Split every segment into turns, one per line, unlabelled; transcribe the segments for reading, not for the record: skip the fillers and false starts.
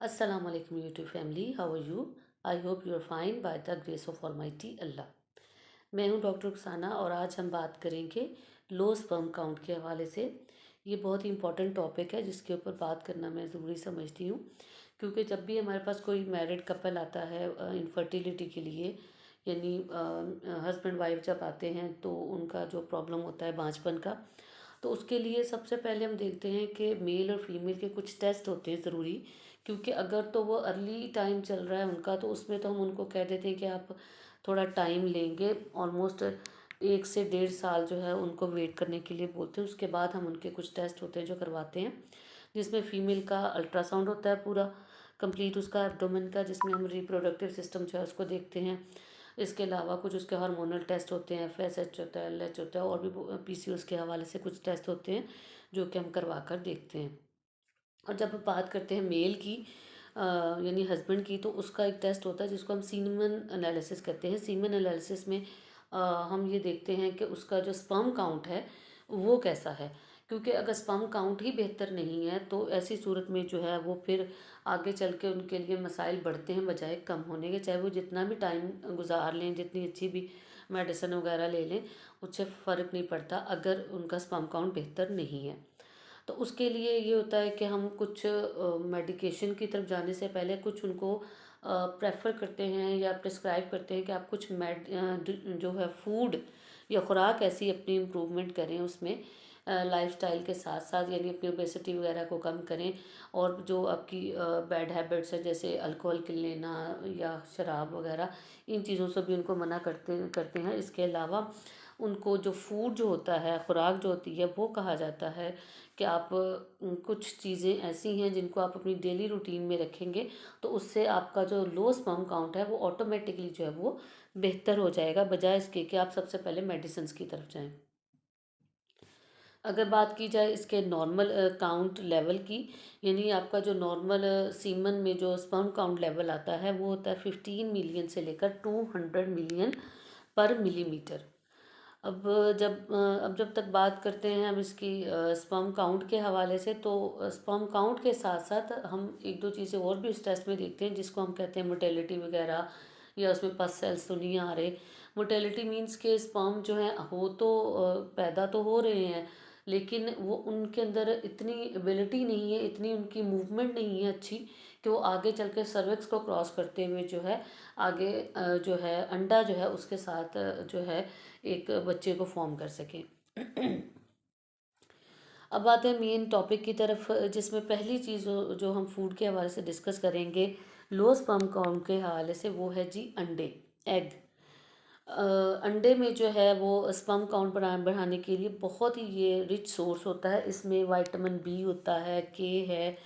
अस्सलाम वालेकुम YouTube family, how are you? I hope you are fine by the grace of almighty Allah. मैं हूं doctor Rukhsana और आज हम बात करेंगे लो स्पर्म काउंट के हवाले से। ये बहुत ही इंपॉर्टेंट टॉपिक है जिसके ऊपर बात करना मैं ज़रूरी समझती हूँ, क्योंकि जब भी हमारे पास कोई मैरिड कपल आता है इनफर्टिलिटी के लिए, यानी हस्बैंड वाइफ जब आते हैं तो उनका जो प्रॉब्लम होता है बांझपन का, तो उसके लिए सबसे पहले हम देखते हैं कि मेल और फीमेल के कुछ टेस्ट होते हैं ज़रूरी। क्योंकि अगर तो वो अर्ली टाइम चल रहा है उनका, तो उसमें तो हम उनको कह देते हैं कि आप थोड़ा टाइम लेंगे, ऑलमोस्ट 1 से 1.5 साल जो है उनको वेट करने के लिए बोलते हैं। उसके बाद हम उनके कुछ टेस्ट होते हैं जो करवाते हैं, जिसमें फ़ीमेल का अल्ट्रासाउंड होता है पूरा कंप्लीट उसका एब्डोमेन का, जिसमें हम रिप्रोडक्टिव सिस्टम जो है उसको देखते हैं। इसके अलावा कुछ उसके हार्मोनल टेस्ट होते हैं, FSH होता है, LH होता है, और भी PCOS के हवाले से कुछ टेस्ट होते हैं जो कि हम करवा कर देखते हैं। और जब बात करते हैं मेल की, यानी हस्बैंड की, तो उसका एक टेस्ट होता है जिसको हम सीमन एनालिसिस कहते हैं। सीमन एनालिसिस में हम ये देखते हैं कि उसका जो स्पर्म काउंट है वो कैसा है। क्योंकि अगर स्पर्म काउंट ही बेहतर नहीं है तो ऐसी सूरत में जो है वो फिर आगे चल के उनके लिए मसाइल बढ़ते हैं बजाय कम होने के। चाहे वो जितना भी टाइम गुजार लें, जितनी अच्छी भी मेडिसिन वगैरह ले लें, उससे फ़र्क नहीं पड़ता अगर उनका स्पर्म काउंट बेहतर नहीं है। तो उसके लिए ये होता है कि हम कुछ मेडिकेशन की तरफ जाने से पहले कुछ उनको प्रेफर करते हैं या प्रिस्क्राइब करते हैं कि आप कुछ जो है फूड या खुराक ऐसी अपनी इम्प्रूवमेंट करें उसमें, लाइफस्टाइल के साथ साथ, यानी अपनी ओबेसिटी वगैरह को कम करें। और जो आपकी बैड हैबिट्स है जैसे अल्कोहल के लेना या शराब वगैरह, इन चीज़ों से भी उनको मना करते करते हैं। इसके अलावा उनको जो फूड जो होता है, खुराक जो होती है, वो कहा जाता है कि आप कुछ चीज़ें ऐसी हैं जिनको आप अपनी डेली रूटीन में रखेंगे तो उससे आपका जो लो स्पर्म काउंट है वो ऑटोमेटिकली जो है वो बेहतर हो जाएगा, बजाय इसके कि आप सबसे पहले मेडिसिन की तरफ जाएं। अगर बात की जाए इसके नॉर्मल काउंट लेवल की, यानी आपका जो नॉर्मल सीमन में जो स्पर्म काउंट लेवल आता है वो होता है 15 मिलियन से लेकर 200 मिलियन पर मिलीमीटर। अब अब जब तक बात करते हैं हम इसकी स्पर्म काउंट के हवाले से, तो स्पर्म काउंट के साथ साथ हम एक दो चीज़ें और भी इस टेस्ट में देखते हैं जिसको हम कहते हैं मोटेलिटी वगैरह, या उसमें पस सेल्स तो नहीं आ रहे। मोटेलिटी मींस के स्पर्म जो है हो तो पैदा तो हो रहे हैं, लेकिन वो उनके अंदर इतनी एबिलिटी नहीं है, इतनी उनकी मूवमेंट नहीं है अच्छी कि वो आगे चल के सर्विक्स को क्रॉस करते हुए जो है आगे जो है अंडा जो है उसके साथ जो है एक बच्चे को फॉर्म कर सकें। अब आते हैं मेन टॉपिक की तरफ, जिसमें पहली चीज़ जो हम फूड के हवाले से डिस्कस करेंगे लो स्पर्म काउंट के हवाले से, वो है जी अंडे, एग। अंडे में जो है वो स्पर्म काउंट बढ़ाने के लिए बहुत ही ये रिच सोर्स होता है। इसमें विटामिन बी होता है, के है,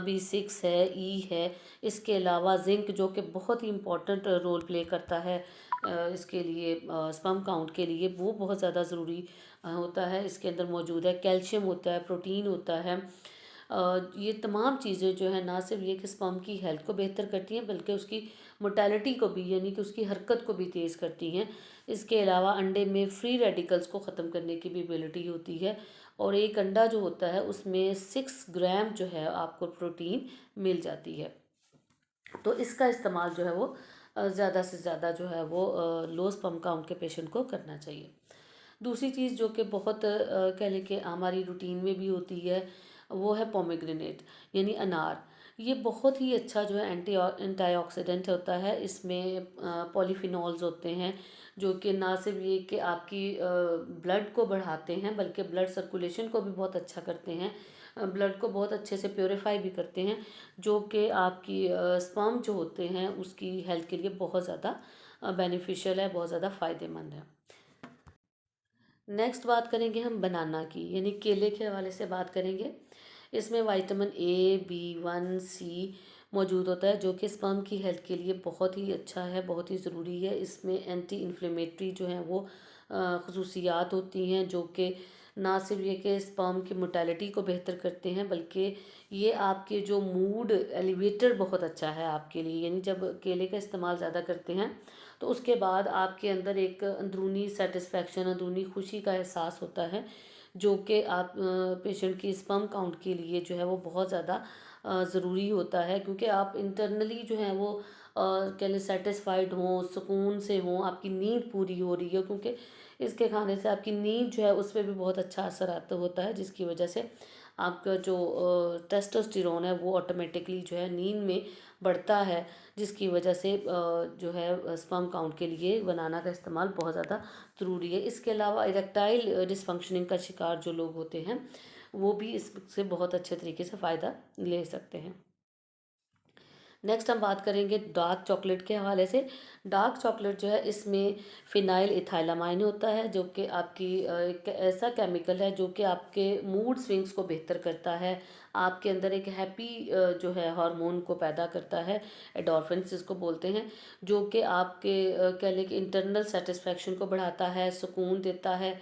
B6 है, ई है। इसके अलावा जिंक जो कि बहुत ही इम्पोर्टेंट रोल प्ले करता है इसके लिए, स्पर्म काउंट के लिए, वो बहुत ज़्यादा ज़रूरी होता है। इसके अंदर मौजूद है कैल्शियम होता है, प्रोटीन होता है। ये तमाम चीज़ें जो है ना सिर्फ ये कि स्पर्म की हेल्थ को बेहतर करती हैं, बल्कि उसकी मोटेलिटी को भी, यानी कि उसकी हरकत को भी तेज़ करती हैं। इसके अलावा अंडे में फ्री रेडिकल्स को ख़त्म करने की भी एबिलिटी होती है। और एक अंडा जो होता है उसमें 6 ग्राम जो है आपको प्रोटीन मिल जाती है। तो इसका इस्तेमाल जो है वो ज़्यादा से ज़्यादा जो है वो लो स्पर्म काउंट के पेशेंट को करना चाहिए। दूसरी चीज़ जो कि बहुत कह लें कि हमारी रूटीन में भी होती है, वो है पोमेग्रेनेट, यानी अनार। ये बहुत ही अच्छा जो है एंटीऑक्सीडेंट होता है। इसमें पॉलीफिनॉल्स होते हैं जो कि ना सिर्फ ये कि आपकी ब्लड को बढ़ाते हैं, बल्कि ब्लड सर्कुलेशन को भी बहुत अच्छा करते हैं, ब्लड को बहुत अच्छे से प्योरीफाई भी करते हैं, जो कि आपकी स्पर्म जो होते हैं उसकी हेल्थ के लिए बहुत ज़्यादा बेनिफिशियल है, बहुत ज़्यादा फ़ायदेमंद है। नेक्स्ट बात करेंगे हम बनाना की, यानी केले के हवाले से बात करेंगे। इसमें विटामिन A, B1, C मौजूद होता है, जो कि स्पर्म की हेल्थ के लिए बहुत ही अच्छा है, बहुत ही ज़रूरी है। इसमें एंटी इन्फ्लेमेटरी जो हैं वो खसूसियात होती हैं, जो कि ना सिर्फ ये कि स्पर्म की मोटेलिटी को बेहतर करते हैं, बल्कि ये आपके जो मूड एलिवेटर बहुत अच्छा है आपके लिए। यानी जब केले का इस्तेमाल ज़्यादा करते हैं तो उसके बाद आपके अंदर एक अंदरूनी सेटिस्फेक्शन, अंदरूनी खुशी का एहसास होता है, जो कि आप पेशेंट की स्पर्म काउंट के लिए जो है वो बहुत ज़्यादा ज़रूरी होता है, क्योंकि आप इंटरनली जो है वो कह लें सेटिस्फाइड हों, सुकून से हों, आपकी नींद पूरी हो रही हो, क्योंकि इसके खाने से आपकी नींद जो है उस पे भी बहुत अच्छा असर आता होता है, जिसकी वजह से आपका जो टेस्टोस्टेरोन है वो ऑटोमेटिकली जो है नींद में बढ़ता है, जिसकी वजह से जो है स्पर्म काउंट के लिए बनाना का इस्तेमाल बहुत ज़्यादा ज़रूरी है। इसके अलावा इरेक्टाइल डिसफंक्शनिंग का शिकार जो लोग होते हैं वो भी इससे बहुत अच्छे तरीके से फ़ायदा ले सकते हैं। नेक्स्ट हम बात करेंगे डार्क चॉकलेट के हवाले से। डार्क चॉकलेट जो है इसमें फिनाइल इथाइलामाइन होता है, जो कि आपकी एक ऐसा केमिकल है जो कि आपके मूड स्विंग्स को बेहतर करता है, आपके अंदर एक हैप्पी जो है हार्मोन को पैदा करता है, एंडोर्फिन्स जिसको बोलते हैं, जो कि आपके कह लें कि इंटरनल सेटिस्फेक्शन को बढ़ाता है, सुकून देता है।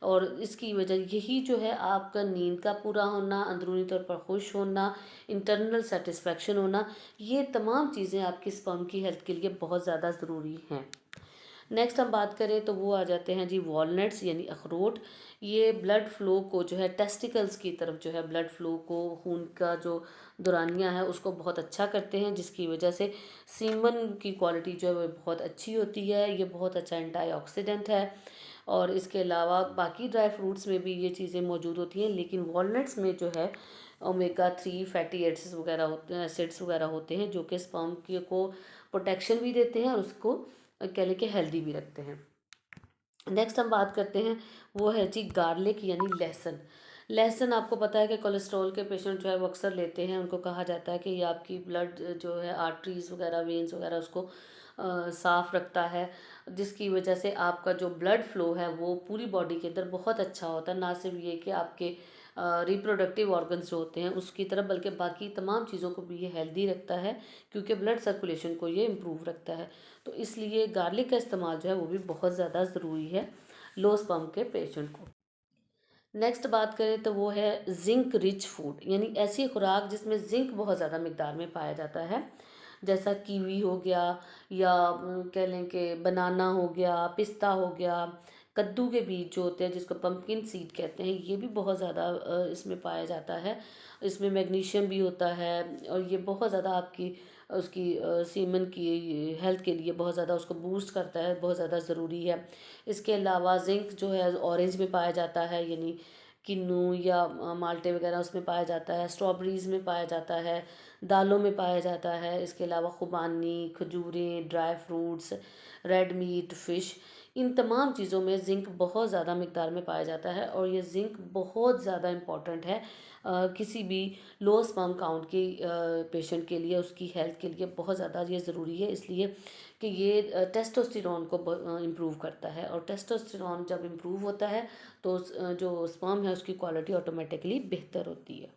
और इसकी वजह यही जो है आपका नींद का पूरा होना, अंदरूनी तौर पर खुश होना, इंटरनल सेटिस्फेक्शन होना, ये तमाम चीज़ें आपकी स्पर्म की हेल्थ के लिए बहुत ज़्यादा ज़रूरी हैं। नेक्स्ट हम बात करें तो वो आ जाते हैं जी वॉलनट्स यानी अखरोट। ये ब्लड फ्लो को जो है टेस्टिकल्स की तरफ जो है ब्लड फ्लो को, खून का जो दौरानिया है उसको बहुत अच्छा करते हैं, जिसकी वजह से सीमन की क्वालिटी जो है वो बहुत अच्छी होती है। ये बहुत अच्छा एंटीऑक्सीडेंट है। और इसके अलावा बाकी ड्राई फ्रूट्स में भी ये चीज़ें मौजूद होती हैं, लेकिन वॉलनट्स में जो है ओमेगा 3 फैटी एसिड्स वगैरह होते हैं, जो कि स्पर्म के को प्रोटेक्शन भी देते हैं और उसको कह लें कि हेल्दी भी रखते हैं। नेक्स्ट हम बात करते हैं वो है जी गार्लिक यानी लहसुन। लहसुन आपको पता है कि कोलेस्ट्रॉल के पेशेंट जो है वो अक्सर लेते हैं, उनको कहा जाता है कि ये आपकी ब्लड जो है आर्टरीज वगैरह, वेन्स वगैरह उसको साफ़ रखता है, जिसकी वजह से आपका जो ब्लड फ्लो है वो पूरी बॉडी के अंदर बहुत अच्छा होता है। ना सिर्फ ये कि आपके रिप्रोडक्टिव ऑर्गन्स जो होते हैं उसकी तरफ, बल्कि बाकी तमाम चीज़ों को भी ये हेल्दी रखता है, क्योंकि ब्लड सर्कुलेशन को ये इम्प्रूव रखता है। तो इसलिए गार्लिक का इस्तेमाल जो है वो भी बहुत ज़्यादा ज़रूरी है लो स्पर्म के पेशेंट को। नेक्स्ट बात करें तो वो है जिंक रिच फूड, यानी ऐसी खुराक जिसमें जिंक बहुत ज़्यादा मिकदार में पाया जाता है, जैसा कीवी हो गया, या कह लें कि बनाना हो गया, पिस्ता हो गया, कद्दू के बीज जो होते हैं जिसको पंपकिन सीड कहते हैं, ये भी बहुत ज़्यादा इसमें पाया जाता है। इसमें मैग्नीशियम भी होता है और ये बहुत ज़्यादा आपकी उसकी सीमन की हेल्थ के लिए बहुत ज़्यादा उसको बूस्ट करता है, बहुत ज़्यादा ज़रूरी है। इसके अलावा जिंक जो है ऑरेंज में पाया जाता है, यानी किन्नू या माल्टे वगैरह उसमें पाया जाता है, स्ट्रॉबेरीज़ में पाया जाता है, दालों में पाया जाता है। इसके अलावा खुबानी, खजूरें, dry fruits, red meat, fish, इन तमाम चीज़ों में ज़िंक बहुत ज़्यादा मिकदार में पाया जाता है, और ये ज़िंक बहुत ज़्यादा इम्पॉर्टेंट है किसी भी लो स्पर्म काउंट की पेशेंट के लिए, उसकी हेल्थ के लिए बहुत ज़्यादा ये ज़रूरी है, इसलिए कि ये टेस्टोस्टेरोन को इम्प्रूव करता है, और टेस्टोस्टेरोन जब इम्प्रूव होता है तो जो स्पर्म है उसकी क्वालिटी ऑटोमेटिकली बेहतर होती है।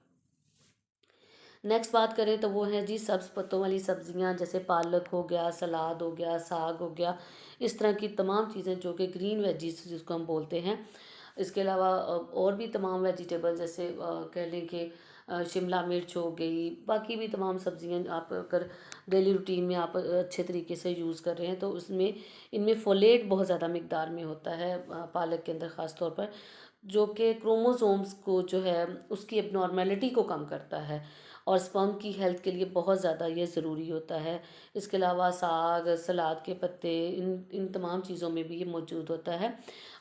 नेक्स्ट बात करें तो वो है जी सब्ज़ पत्तों वाली सब्जियां, जैसे पालक हो गया, सलाद हो गया, साग हो गया, इस तरह की तमाम चीज़ें जो कि ग्रीन वेजीज जिसको हम बोलते हैं। इसके अलावा और भी तमाम वेजिटेबल, जैसे कह लें कि शिमला मिर्च हो गई, बाकी भी तमाम सब्जियां आप अगर डेली रूटीन में आप अच्छे तरीके से यूज़ कर रहे हैं तो उसमें इनमें फोलेट बहुत ज़्यादा मिकदार में होता है, पालक के अंदर ख़ास तौर पर, जो कि क्रोमोसोम्स को जो है उसकी एबनॉर्मेलिटी को कम करता है, और स्पर्म की हेल्थ के लिए बहुत ज़्यादा ये ज़रूरी होता है। इसके अलावा साग, सलाद के पत्ते, इन इन तमाम चीज़ों में भी ये मौजूद होता है,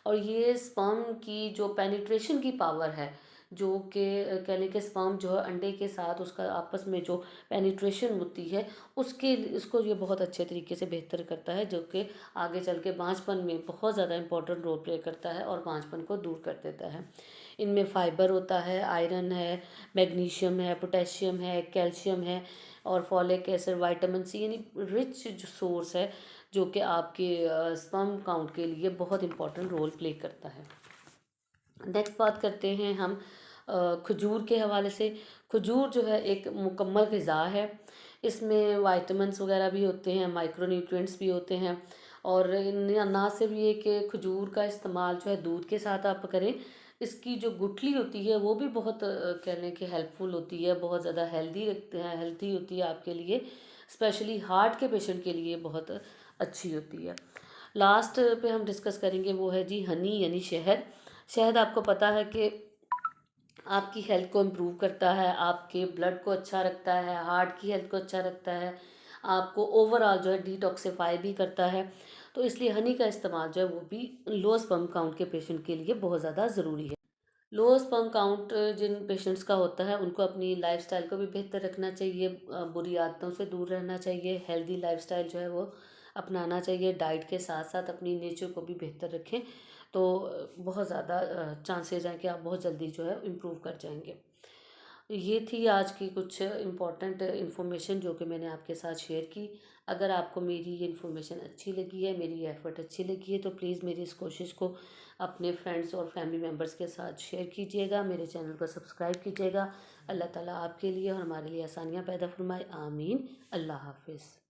और ये स्पर्म की जो पेनिट्रेशन की पावर है, जो कि कह लें कि स्पर्म जो है अंडे के साथ उसका आपस में जो पेनिट्रेशन होती है उसके उसको ये बहुत अच्छे तरीके से बेहतर करता है, जो कि आगे चल के बांझपन में बहुत ज़्यादा इंपॉर्टेंट रोल प्ले करता है और बांझपन को दूर कर देता है। इनमें फाइबर होता है, आयरन है, मैग्नीशियम है, पोटेशियम है, कैल्शियम है, और फॉलिक एसिड, विटामिन सी, यानी रिच जो सोर्स है, जो कि आपके स्पर्म काउंट के लिए बहुत इंपॉर्टेंट रोल प्ले करता है। नेक्स्ट बात करते हैं हम खजूर के हवाले से। खजूर जो है एक मुकम्मल ग़िज़ा है, इसमें विटामिन्स वगैरह भी होते हैं, माइक्रो न्यूट्रिएंट्स भी होते हैं, और ना सिर्फ ये कि खजूर का इस्तेमाल जो है दूध के साथ आप करें, इसकी जो गुठली होती है वो भी बहुत कह लें कि हेल्पफुल होती है, बहुत ज़्यादा हेल्दी रखते हैं, हेल्थी होती है आपके लिए, स्पेशली हार्ट के पेशेंट के लिए बहुत अच्छी होती है। लास्ट पे हम डिस्कस करेंगे वो है जी हनी यानी शहद। शहद आपको पता है कि आपकी हेल्थ को इम्प्रूव करता है, आपके ब्लड को अच्छा रखता है, हार्ट की हेल्थ को अच्छा रखता है, आपको ओवरऑल जो है डिटॉक्सिफाई भी करता है। तो इसलिए हनी का इस्तेमाल जो है वो भी लो स्पर्म काउंट के पेशेंट के लिए बहुत ज़्यादा ज़रूरी है। लो स्पर्म काउंट जिन पेशेंट्स का होता है उनको अपनी लाइफस्टाइल को भी बेहतर रखना चाहिए, बुरी आदतों से दूर रहना चाहिए, हेल्दी लाइफस्टाइल जो है वो अपनाना चाहिए, डाइट के साथ साथ अपनी नेचर को भी बेहतर रखें। तो बहुत ज़्यादा चांसेस हैं कि आप बहुत जल्दी जो है इम्प्रूव कर जाएंगे। ये थी आज की कुछ इम्पॉर्टेंट इन्फॉर्मेशन जो कि मैंने आपके साथ शेयर की। अगर आपको मेरी ये इन्फॉर्मेशन अच्छी लगी है, मेरी एफ़र्ट अच्छी लगी है, तो प्लीज़ मेरी इस कोशिश को अपने फ्रेंड्स और फैमिली मेम्बर्स के साथ शेयर कीजिएगा, मेरे चैनल को सब्सक्राइब कीजिएगा। अल्लाह ताला आपके लिए और हमारे लिए आसानियाँ पैदा फरमाए। आमीन। अल्लाह हाफ़िज़।